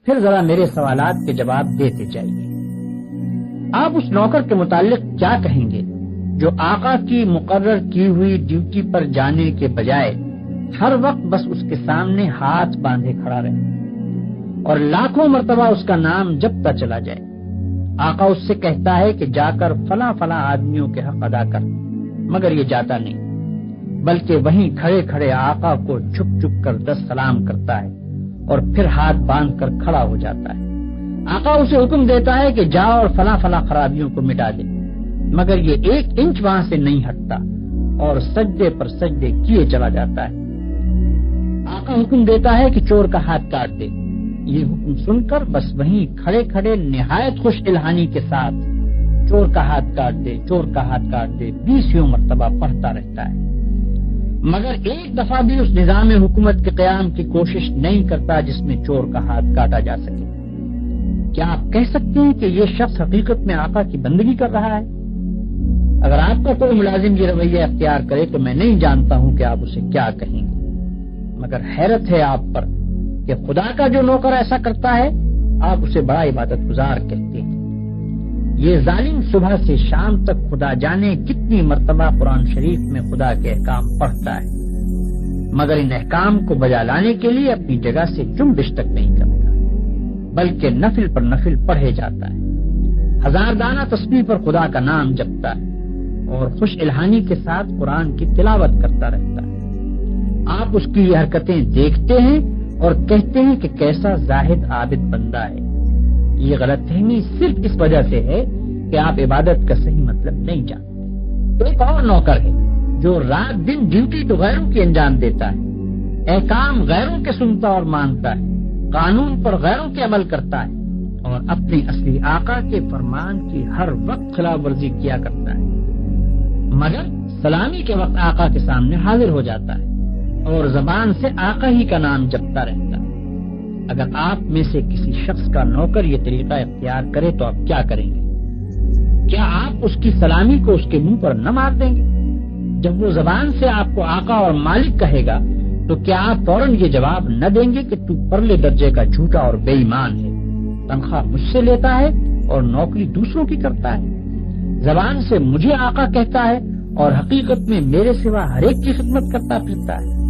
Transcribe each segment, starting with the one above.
پھر ذرا میرے سوالات کے جواب دیتے جائیے۔ آپ اس نوکر کے متعلق کیا کہیں گے جو آقا کی مقرر کی ہوئی ڈیوٹی پر جانے کے بجائے ہر وقت بس اس کے سامنے ہاتھ باندھے کھڑا رہے اور لاکھوں مرتبہ اس کا نام جپتا چلا جائے؟ آقا اس سے کہتا ہے کہ جا کر فلاں فلاں آدمیوں کے حق ادا کر، مگر یہ جاتا نہیں، بلکہ وہیں کھڑے کھڑے آقا کو جھک جھک کر 10 سلام کرتا ہے اور پھر ہاتھ باندھ کر کھڑا ہو جاتا ہے۔ آقا اسے حکم دیتا ہے کہ جا اور فلاں فلاں خرابیوں کو مٹا دے، مگر یہ 1 انچ وہاں سے نہیں ہٹتا اور سجدے پر سجدے کیے چلا جاتا ہے۔ آقا حکم دیتا ہے کہ چور کا ہاتھ کاٹ دے، یہ حکم سن کر بس وہیں کھڑے کھڑے نہایت خوش الہانی کے ساتھ چور کا ہاتھ کاٹ دے، چور کا ہاتھ کاٹ دے 20 مرتبہ پڑھتا رہتا ہے، مگر ایک دفعہ بھی اس نظام حکومت کے قیام کی کوشش نہیں کرتا جس میں چور کا ہاتھ کاٹا جا سکے۔ کیا آپ کہہ سکتے ہیں کہ یہ شخص حقیقت میں آقا کی بندگی کر رہا ہے؟ اگر آپ کا کوئی ملازم یہ رویہ اختیار کرے تو میں نہیں جانتا ہوں کہ آپ اسے کیا کہیں گے، مگر حیرت ہے آپ پر کہ خدا کا جو نوکر ایسا کرتا ہے آپ اسے بڑا عبادت گزار کہتے ہیں۔ یہ ظالم صبح سے شام تک خدا جانے کتنی مرتبہ قرآن شریف میں خدا کے احکام پڑھتا ہے، مگر ان احکام کو بجا لانے کے لیے اپنی جگہ سے جنبش تک نہیں کرتا، بلکہ نفل پر نفل پڑھے جاتا ہے، 1000 دانہ تسبیح پر خدا کا نام جپتا ہے اور خوش الہانی کے ساتھ قرآن کی تلاوت کرتا رہتا ہے۔ آپ اس کی یہ حرکتیں دیکھتے ہیں اور کہتے ہیں کہ کیسا زاہد عابد بندہ ہے۔ یہ غلط فہمی صرف اس وجہ سے ہے کہ آپ عبادت کا صحیح مطلب نہیں جانتے۔ ایک اور نوکر ہے جو رات دن ڈیوٹی تو غیروں کی انجام دیتا ہے، احکام غیروں کے سنتا اور مانتا ہے، قانون پر غیروں کے عمل کرتا ہے اور اپنے اصلی آقا کے فرمان کی ہر وقت خلاف ورزی کیا کرتا ہے، مگر سلامی کے وقت آقا کے سامنے حاضر ہو جاتا ہے اور زبان سے آقا ہی کا نام جپتا رہتا ہے۔ اگر آپ میں سے کسی شخص کا نوکر یہ طریقہ اختیار کرے تو آپ کیا کریں گے؟ کیا آپ اس کی سلامی کو اس کے منہ پر نہ مار دیں گے؟ جب وہ زبان سے آپ کو آقا اور مالک کہے گا تو کیا آپ فوراً یہ جواب نہ دیں گے کہ تو پرلے درجے کا جھوٹا اور بے ایمان ہے، تنخواہ مجھ سے لیتا ہے اور نوکری دوسروں کی کرتا ہے، زبان سے مجھے آقا کہتا ہے اور حقیقت میں میرے سوا ہر ایک کی خدمت کرتا پھرتا ہے؟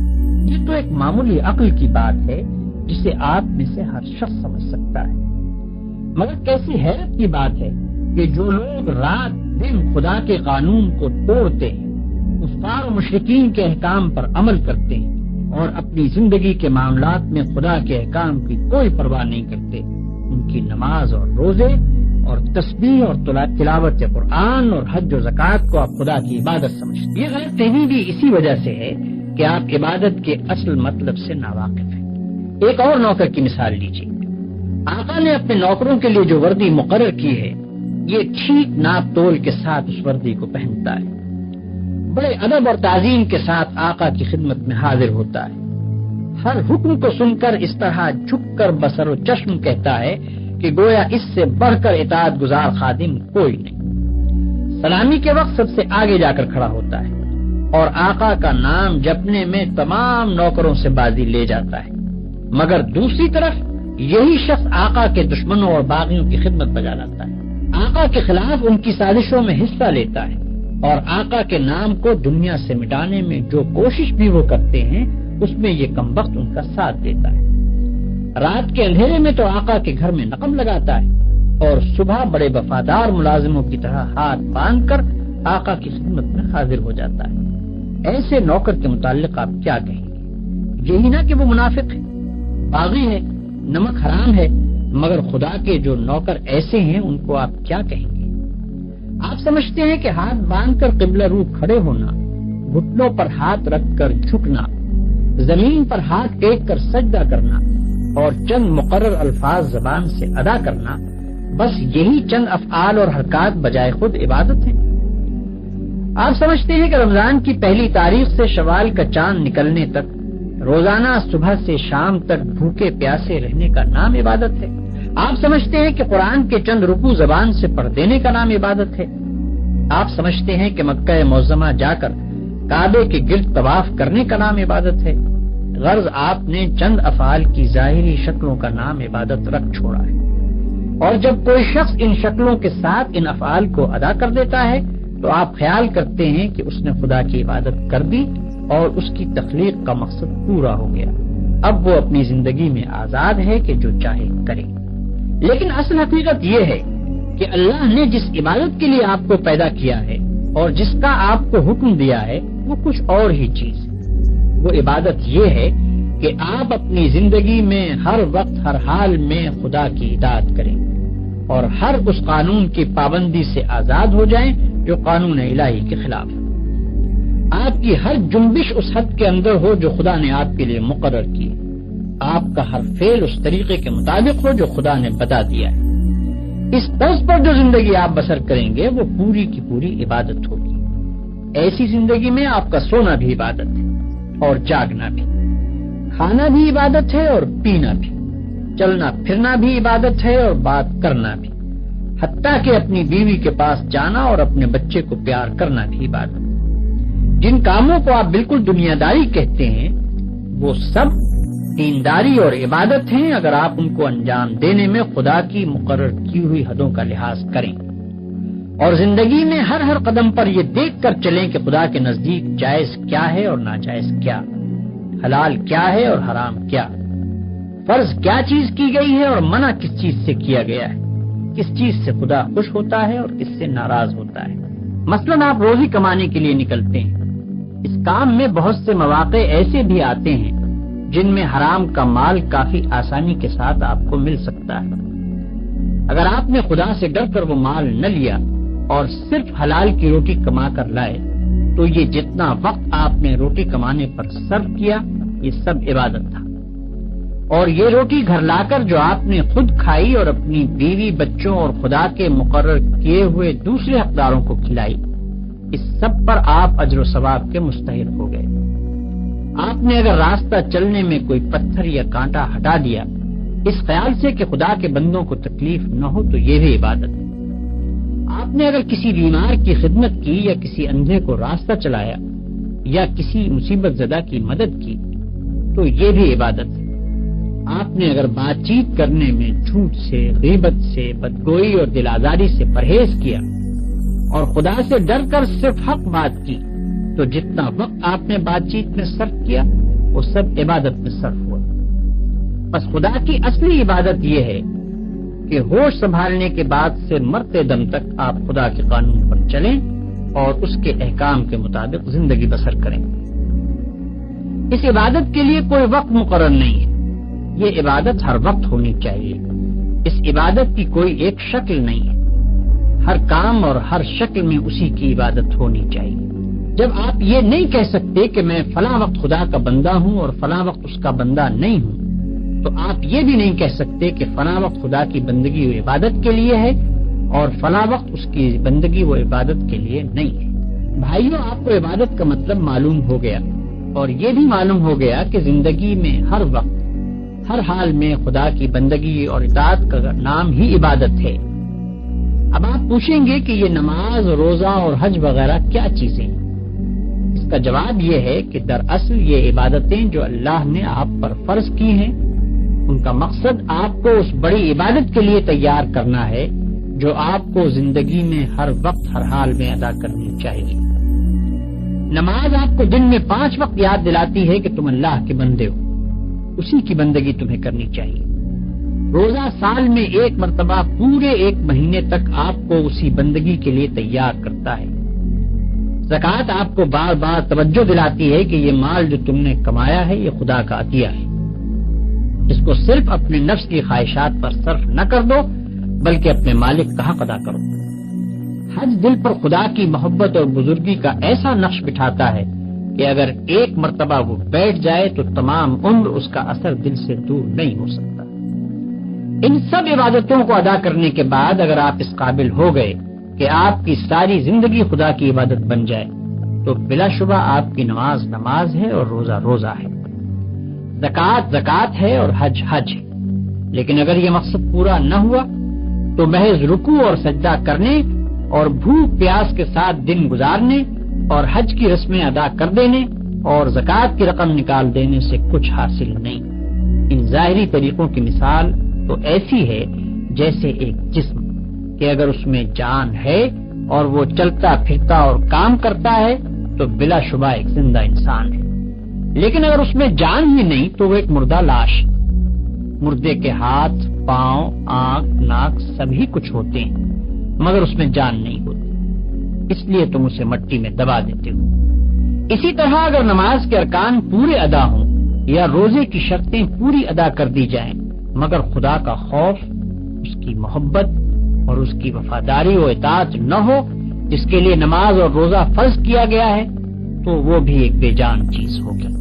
یہ تو ایک معمولی عقل کی بات ہے جسے آپ میں سے ہر شخص سمجھ سکتا ہے، مگر کیسی حیرت کی بات ہے کہ جو لوگ رات دن خدا کے قانون کو توڑتے ہیں، کفار و مشرکین کے احکام پر عمل کرتے ہیں اور اپنی زندگی کے معاملات میں خدا کے احکام کی کوئی پرواہ نہیں کرتے، ان کی نماز اور روزے اور تسبیح اور تلاوت قرآن اور حج و زکوٰۃ کو آپ خدا کی عبادت سمجھتے ہیں۔ یہ غلط فہمی بھی اسی وجہ سے ہے کہ آپ عبادت کے اصل مطلب سے ناواقف ہیں۔ ایک اور نوکر کی مثال لیجیے۔ آقا نے اپنے نوکروں کے لیے جو وردی مقرر کی ہے یہ ٹھیک ناپ تول کے ساتھ اس وردی کو پہنتا ہے، بڑے ادب اور تعظیم کے ساتھ آقا کی خدمت میں حاضر ہوتا ہے، ہر حکم کو سن کر اس طرح جھک کر بصر و چشم کہتا ہے کہ گویا اس سے بڑھ کر اطاعت گزار خادم کوئی نہیں۔ سلامی کے وقت سب سے آگے جا کر کھڑا ہوتا ہے اور آقا کا نام جپنے میں تمام نوکروں سے بازی لے جاتا ہے، مگر دوسری طرف یہی شخص آقا کے دشمنوں اور باغیوں کی خدمت بجا لاتا ہے، آقا کے خلاف ان کی سازشوں میں حصہ لیتا ہے اور آقا کے نام کو دنیا سے مٹانے میں جو کوشش بھی وہ کرتے ہیں اس میں یہ کمبخت ان کا ساتھ دیتا ہے۔ رات کے اندھیرے میں تو آقا کے گھر میں نقم لگاتا ہے اور صبح بڑے وفادار ملازموں کی طرح ہاتھ باندھ کر آقا کی خدمت میں حاضر ہو جاتا ہے۔ ایسے نوکر کے متعلق آپ کیا کہیں گے؟ یہی نہ کہ وہ منافق ہے، باغی ہے، نمک حرام ہے، مگر خدا کے جو نوکر ایسے ہیں ان کو آپ کیا کہیں گے؟ آپ سمجھتے ہیں کہ ہاتھ باندھ کر قبلہ رو کھڑے ہونا، گھٹنوں پر ہاتھ رکھ کر جھکنا، زمین پر ہاتھ ٹیک کر سجدہ کرنا اور چند مقرر الفاظ زبان سے ادا کرنا، بس یہی چند افعال اور حرکات بجائے خود عبادت ہیں؟ آپ سمجھتے ہیں کہ رمضان کی پہلی تاریخ سے شوال کا چاند نکلنے تک روزانہ صبح سے شام تک بھوکے پیاسے رہنے کا نام عبادت ہے؟ آپ سمجھتے ہیں کہ قرآن کے چند رکوع زبان سے پڑھ دینے کا نام عبادت ہے؟ آپ سمجھتے ہیں کہ مکہ معظمہ جا کر کعبے کے گرد طواف کرنے کا نام عبادت ہے؟ غرض آپ نے چند افعال کی ظاہری شکلوں کا نام عبادت رکھ چھوڑا ہے، اور جب کوئی شخص ان شکلوں کے ساتھ ان افعال کو ادا کر دیتا ہے تو آپ خیال کرتے ہیں کہ اس نے خدا کی عبادت کر دی اور اس کی تخلیق کا مقصد پورا ہو گیا، اب وہ اپنی زندگی میں آزاد ہے کہ جو چاہے کرے۔ لیکن اصل حقیقت یہ ہے کہ اللہ نے جس عبادت کے لیے آپ کو پیدا کیا ہے اور جس کا آپ کو حکم دیا ہے وہ کچھ اور ہی چیز ہے۔ وہ عبادت یہ ہے کہ آپ اپنی زندگی میں ہر وقت ہر حال میں خدا کی اطاعت کریں اور ہر اس قانون کی پابندی سے آزاد ہو جائیں جو قانون الہی کے خلاف ہے۔ آپ کی ہر جنبش اس حد کے اندر ہو جو خدا نے آپ کے لیے مقرر کی، آپ کا ہر فعل اس طریقے کے مطابق ہو جو خدا نے بتا دیا ہے۔ اس طرز پر جو زندگی آپ بسر کریں گے وہ پوری کی پوری عبادت ہوگی۔ ایسی زندگی میں آپ کا سونا بھی عبادت ہے اور جاگنا بھی، کھانا بھی عبادت ہے اور پینا بھی، چلنا پھرنا بھی عبادت ہے اور بات کرنا بھی، حتیٰ کہ اپنی بیوی کے پاس جانا اور اپنے بچے کو پیار کرنا بھی عبادت ہے۔ جن کاموں کو آپ بالکل دنیا داری کہتے ہیں وہ سب دینداری اور عبادت ہیں اگر آپ ان کو انجام دینے میں خدا کی مقرر کی ہوئی حدوں کا لحاظ کریں اور زندگی میں ہر ہر قدم پر یہ دیکھ کر چلیں کہ خدا کے نزدیک جائز کیا ہے اور ناجائز کیا، حلال کیا ہے اور حرام کیا، فرض کیا چیز کی گئی ہے اور منع کس چیز سے کیا گیا ہے، کس چیز سے خدا خوش ہوتا ہے اور کس سے ناراض ہوتا ہے۔ مثلاً آپ روزی کمانے کے لیے نکلتے ہیں، اس کام میں بہت سے مواقع ایسے بھی آتے ہیں جن میں حرام کا مال کافی آسانی کے ساتھ آپ کو مل سکتا ہے۔ اگر آپ نے خدا سے ڈر کر وہ مال نہ لیا اور صرف حلال کی روٹی کما کر لائے تو یہ جتنا وقت آپ نے روٹی کمانے پر صرف کیا یہ سب عبادت تھا، اور یہ روٹی گھر لا کر جو آپ نے خود کھائی اور اپنی بیوی بچوں اور خدا کے مقرر کیے ہوئے دوسرے حقداروں کو کھلائی، اس سب پر آپ اجر و ثواب کے مستحق ہو گئے۔ آپ نے اگر راستہ چلنے میں کوئی پتھر یا کانٹا ہٹا دیا اس خیال سے کہ خدا کے بندوں کو تکلیف نہ ہو تو یہ بھی عبادت ہے۔ آپ نے اگر کسی بیمار کی خدمت کی یا کسی اندھے کو راستہ چلایا یا کسی مصیبت زدہ کی مدد کی تو یہ بھی عبادت ہے۔ آپ نے اگر بات چیت کرنے میں جھوٹ سے، غیبت سے، بدگوئی اور دل آزاری سے پرہیز کیا اور خدا سے ڈر کر صرف حق بات کی تو جتنا وقت آپ نے بات چیت میں صرف کیا وہ سب عبادت میں صرف ہوا۔ بس خدا کی اصلی عبادت یہ ہے کہ ہوش سنبھالنے کے بعد سے مرتے دم تک آپ خدا کے قانون پر چلیں اور اس کے احکام کے مطابق زندگی بسر کریں۔ اس عبادت کے لیے کوئی وقت مقرر نہیں ہے، یہ عبادت ہر وقت ہونی چاہیے۔ اس عبادت کی کوئی ایک شکل نہیں ہے، ہر کام اور ہر شکل میں اسی کی عبادت ہونی چاہیے۔ جب آپ یہ نہیں کہہ سکتے کہ میں فلاں وقت خدا کا بندہ ہوں اور فلاں وقت اس کا بندہ نہیں ہوں تو آپ یہ بھی نہیں کہہ سکتے کہ فلاں وقت خدا کی بندگی و عبادت کے لیے ہے اور فلاں وقت اس کی بندگی و عبادت کے لیے نہیں ہے۔ بھائیوں، آپ کو عبادت کا مطلب معلوم ہو گیا اور یہ بھی معلوم ہو گیا کہ زندگی میں ہر وقت ہر حال میں خدا کی بندگی اور اطاعت کا نام ہی عبادت ہے۔ اب آپ پوچھیں گے کہ یہ نماز، روزہ اور حج وغیرہ کیا چیزیں ہیں؟ اس کا جواب یہ ہے کہ دراصل یہ عبادتیں جو اللہ نے آپ پر فرض کی ہیں ان کا مقصد آپ کو اس بڑی عبادت کے لیے تیار کرنا ہے جو آپ کو زندگی میں ہر وقت ہر حال میں ادا کرنی چاہیے۔ نماز آپ کو دن میں 5 وقت یاد دلاتی ہے کہ تم اللہ کے بندے ہو، اسی کی بندگی تمہیں کرنی چاہیے۔ روزہ سال میں 1 مرتبہ پورے 1 مہینے تک آپ کو اسی بندگی کے لیے تیار کرتا ہے۔ زکوٰۃ آپ کو بار بار توجہ دلاتی ہے کہ یہ مال جو تم نے کمایا ہے یہ خدا کا عطیہ ہے، اس کو صرف اپنے نفس کی خواہشات پر صرف نہ کر دو بلکہ اپنے مالک کا حق ادا کرو۔ حج دل پر خدا کی محبت اور بزرگی کا ایسا نقش بٹھاتا ہے کہ اگر 1 مرتبہ وہ بیٹھ جائے تو تمام عمر اس کا اثر دل سے دور نہیں ہو سکتا۔ ان سب عبادتوں کو ادا کرنے کے بعد اگر آپ اس قابل ہو گئے کہ آپ کی ساری زندگی خدا کی عبادت بن جائے تو بلا شبہ آپ کی نماز نماز ہے اور روزہ روزہ ہے، زکوٰۃ زکوٰۃ ہے اور حج حج ہے۔ لیکن اگر یہ مقصد پورا نہ ہوا تو محض رکوع اور سجدہ کرنے اور بھوک پیاس کے ساتھ دن گزارنے اور حج کی رسمیں ادا کر دینے اور زکوٰۃ کی رقم نکال دینے سے کچھ حاصل نہیں۔ ان ظاہری طریقوں کی مثال تو ایسی ہے جیسے ایک جسم کہ اگر اس میں جان ہے اور وہ چلتا پھرتا اور کام کرتا ہے تو بلا شبہ ایک زندہ انسان ہے، لیکن اگر اس میں جان ہی نہیں تو وہ ایک مردہ لاش۔ مردے کے ہاتھ، پاؤں، آنکھ، ناک سبھی کچھ ہوتے ہیں مگر اس میں جان نہیں ہوتی، اس لیے تم اسے مٹی میں دبا دیتے ہو۔ اسی طرح اگر نماز کے ارکان پورے ادا ہوں یا روزے کی شرطیں پوری ادا کر دی جائیں مگر خدا کا خوف، اس کی محبت اور اس کی وفاداری و اطاعت نہ ہو جس کے لیے نماز اور روزہ فرض کیا گیا ہے، تو وہ بھی ایک بے جان چیز ہوگی۔